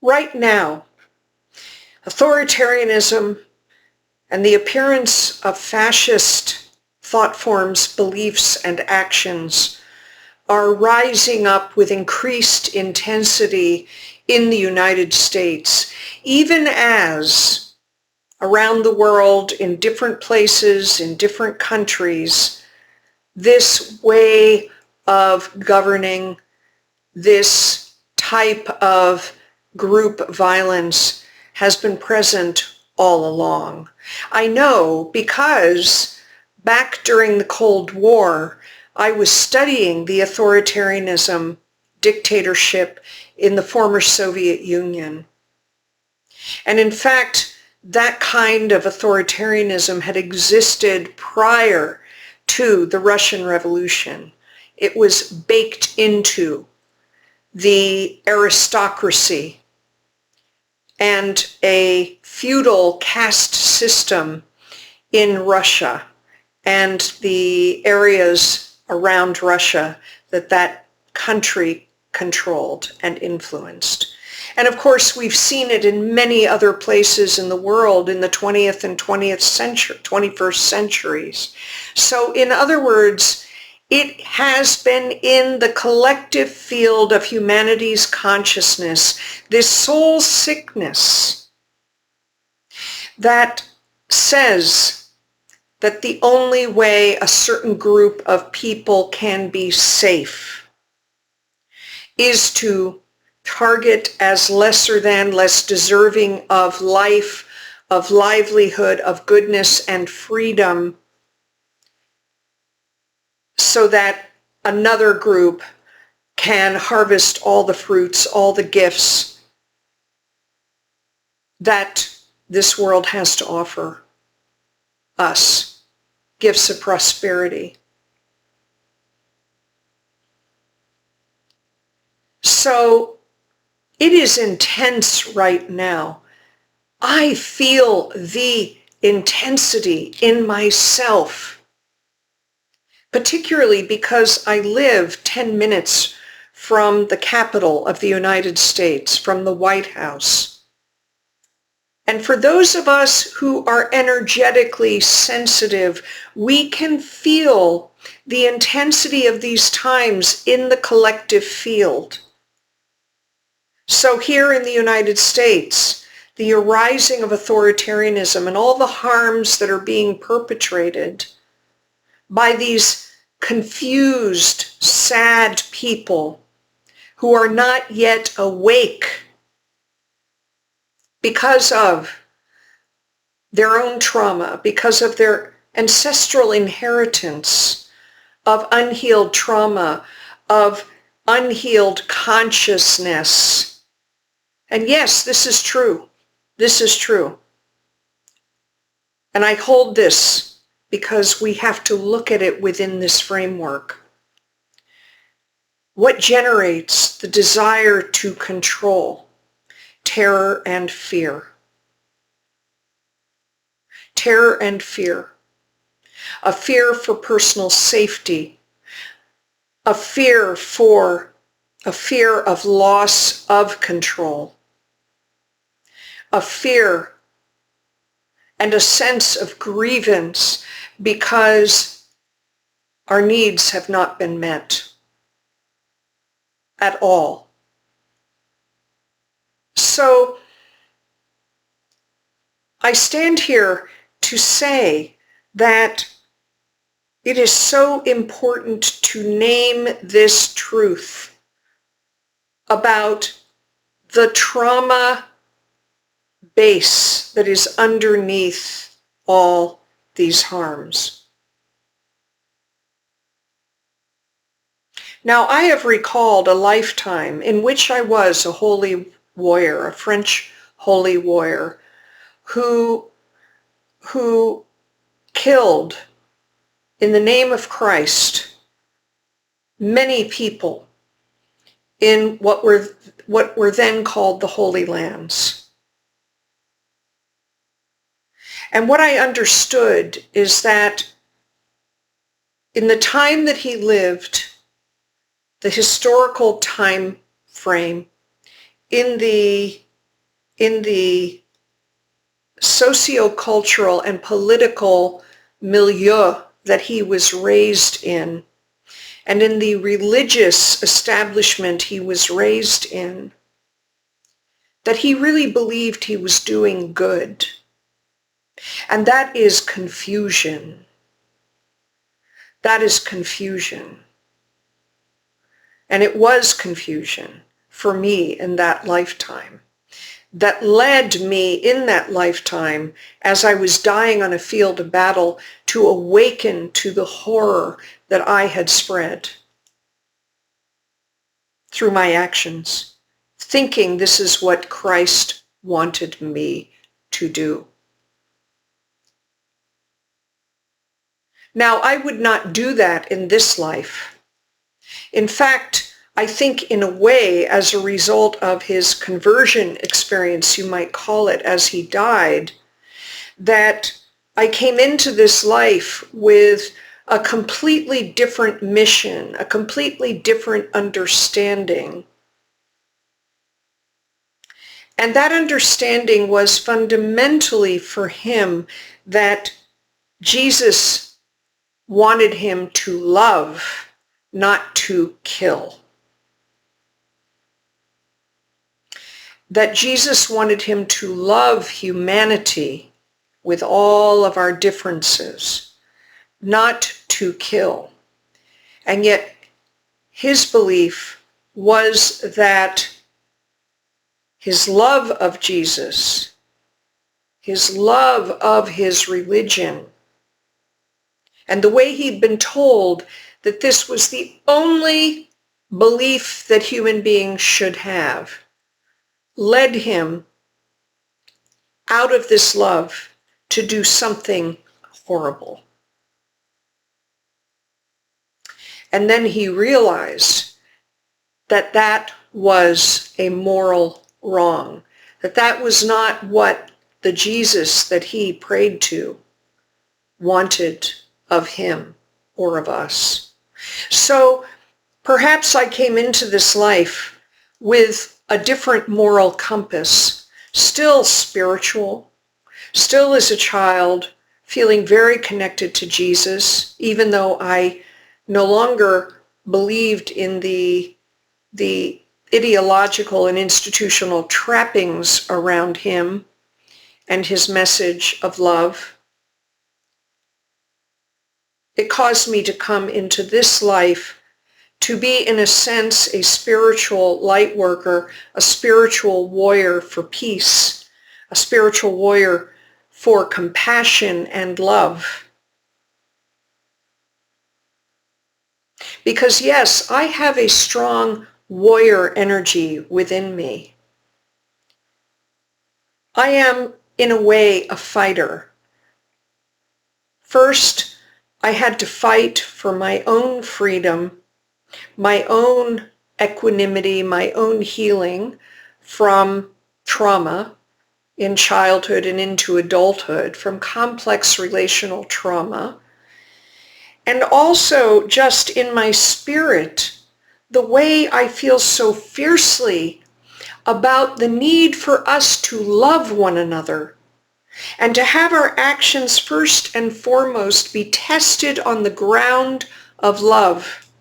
Right now, authoritarianism and the appearance of fascist thought forms, beliefs, and actions are rising up with increased intensity in the United States, even as around the world, in different places, in different countries, this way of governing, this type of group violence has been present all along. I know because back during the Cold War, I was studying the authoritarianism, dictatorship in the former Soviet Union. And in fact, that kind of authoritarianism had existed prior to the Russian Revolution. It was baked into the aristocracy and a feudal caste system in Russia and the areas around Russia that country controlled and influenced. And of course, we've seen it in many other places in the world in the 20th and 21st centuries. So in other words, it has been in the collective field of humanity's consciousness, this soul sickness that says that the only way a certain group of people can be safe is to target as lesser than, less deserving of life, of livelihood, of goodness and freedom, so that another group can harvest all the fruits, all the gifts that this world has to offer us, gifts of prosperity. So it is intense right now. I feel the intensity in myself, particularly because I live 10 minutes from the capital of the United States, from the White House. And for those of us who are energetically sensitive, we can feel the intensity of these times in the collective field. So here in the United States, the arising of authoritarianism and all the harms that are being perpetrated by these confused, sad people who are not yet awake because of their own trauma, because of their ancestral inheritance of unhealed trauma, of unhealed consciousness. And yes, this is true. This is true. And I hold this because we have to look at it within this framework. What generates the desire to control? Terror and fear. Terror and fear. A fear for personal safety. A fear of loss of control. A fear and a sense of grievance because our needs have not been met at all. So I stand here to say that it is so important to name this truth about the trauma base that is underneath all these harms. Now, I have recalled a lifetime in which I was a holy warrior, a French holy warrior, who killed, in the name of Christ, many people in what were then called the Holy Lands. And what I understood is that in the time that he lived, the historical time frame, in the in the sociocultural and political milieu that he was raised in, and in the religious establishment he was raised in, that he really believed he was doing good. And that is confusion. That is confusion. And it was confusion for me in that lifetime, that led me in that lifetime, as I was dying on a field of battle, to awaken to the horror that I had spread through my actions, thinking this is what Christ wanted me to do. Now, I would not do that in this life. In fact, I think in a way, as a result of his conversion experience, you might call it, as he died, that I came into this life with a completely different mission, a completely different understanding. And that understanding was fundamentally for him that Jesus wanted him to love, not to kill. That Jesus wanted him to love humanity with all of our differences, not to kill. And yet his belief was that his love of Jesus, his love of his religion, and the way he'd been told that this was the only belief that human beings should have, led him out of this love to do something horrible. And then he realized that that was a moral wrong, that that was not what the Jesus that he prayed to wanted of him or of us. So perhaps I came into this life with a different moral compass, still spiritual, still as a child, feeling very connected to Jesus, even though I no longer believed in the ideological and institutional trappings around him and his message of love. It caused me to come into this life to be, in a sense, a spiritual light worker, a spiritual warrior for peace, a spiritual warrior for compassion and love. Because yes, I have a strong warrior energy within me. I am, in a way, a fighter. First, I had to fight for my own freedom, my own equanimity, my own healing from trauma in childhood and into adulthood, from complex relational trauma. And also just in my spirit, the way I feel so fiercely about the need for us to love one another and to have our actions first and foremost be tested on the ground of love.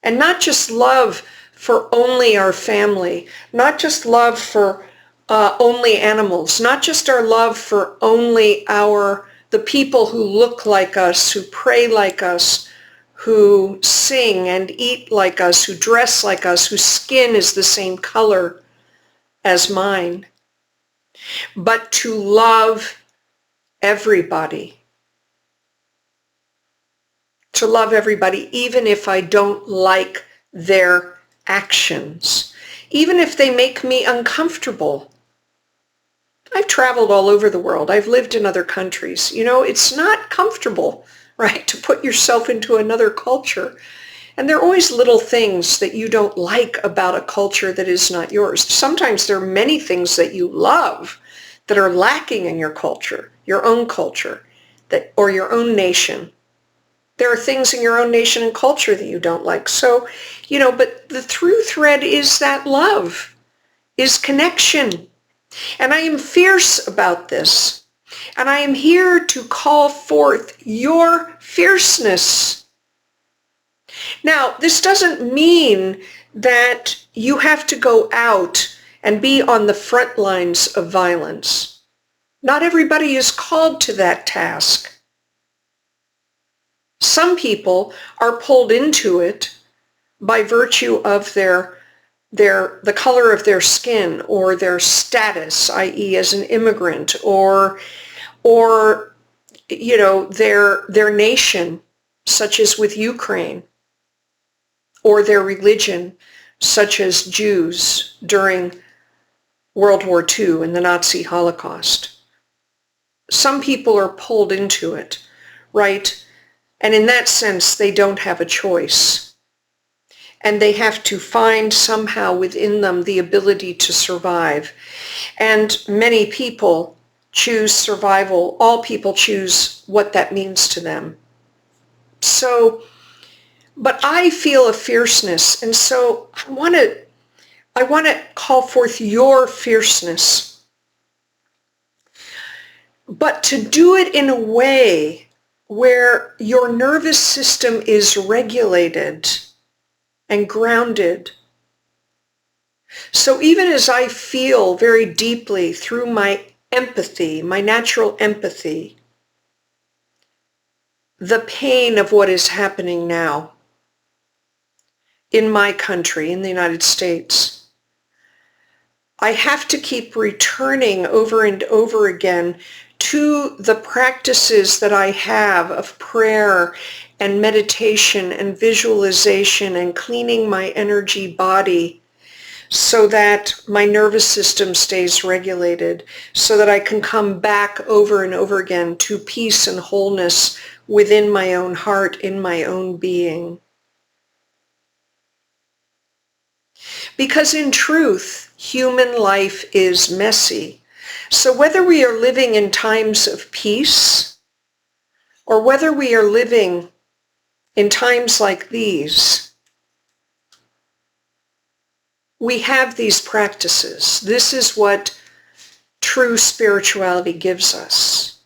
And not just love for only our family, not just love for only animals, not just our love for only the people who look like us, who pray like us, who sing and eat like us, who dress like us, whose skin is the same color as mine, but to love everybody. To love everybody, even if I don't like their actions, even if they make me uncomfortable. I've traveled all over the world. I've lived in other countries. You know, it's not comfortable, right, to put yourself into another culture. And there are always little things that you don't like about a culture that is not yours. Sometimes there are many things that you love that are lacking in your culture, your own culture, or your own nation. There are things in your own nation and culture that you don't like. So, but the through thread is that love. is connection. And I am fierce about this. And I am here to call forth your fierceness. Now, this doesn't mean that you have to go out and be on the front lines of violence. Not everybody is called to that task. Some people are pulled into it by virtue of the color of their skin or their status, i.e. as an immigrant, or their nation, such as with Ukraine, or their religion, such as Jews during World War II and the Nazi Holocaust. Some people are pulled into it, right? And in that sense, they don't have a choice. And they have to find somehow within them the ability to survive. And many people choose survival. All people choose what that means to them. So, but I feel a fierceness, and so I want to call forth your fierceness. But to do it in a way where your nervous system is regulated and grounded. So even as I feel very deeply through my empathy, my natural empathy, the pain of what is happening now in my country, in the United States, I have to keep returning over and over again to the practices that I have of prayer and meditation and visualization and cleaning my energy body so that my nervous system stays regulated, so that I can come back over and over again to peace and wholeness within my own heart, in my own being. Because in truth, human life is messy. So whether we are living in times of peace or whether we are living in times like these, we have these practices. This is what true spirituality gives us.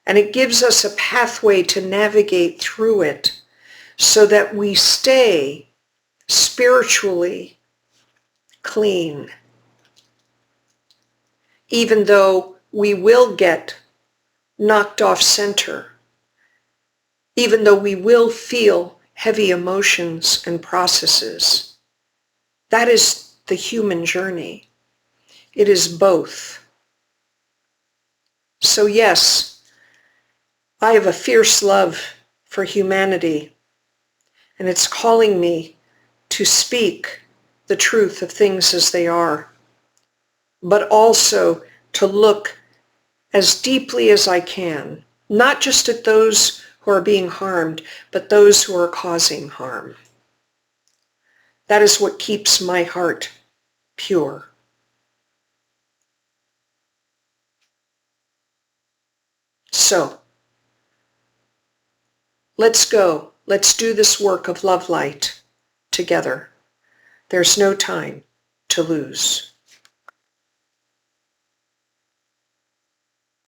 And it gives us a pathway to navigate through it so that we stay spiritually clean, even though we will get knocked off center, even though we will feel heavy emotions and processes. That is the human journey. It is both. So yes, I have a fierce love for humanity, and it's calling me to speak the truth of things as they are, but also to look as deeply as I can, not just at those who are being harmed, but those who are causing harm. That is what keeps my heart pure. So, let's go. Let's do this work of love light together. There's no time to lose.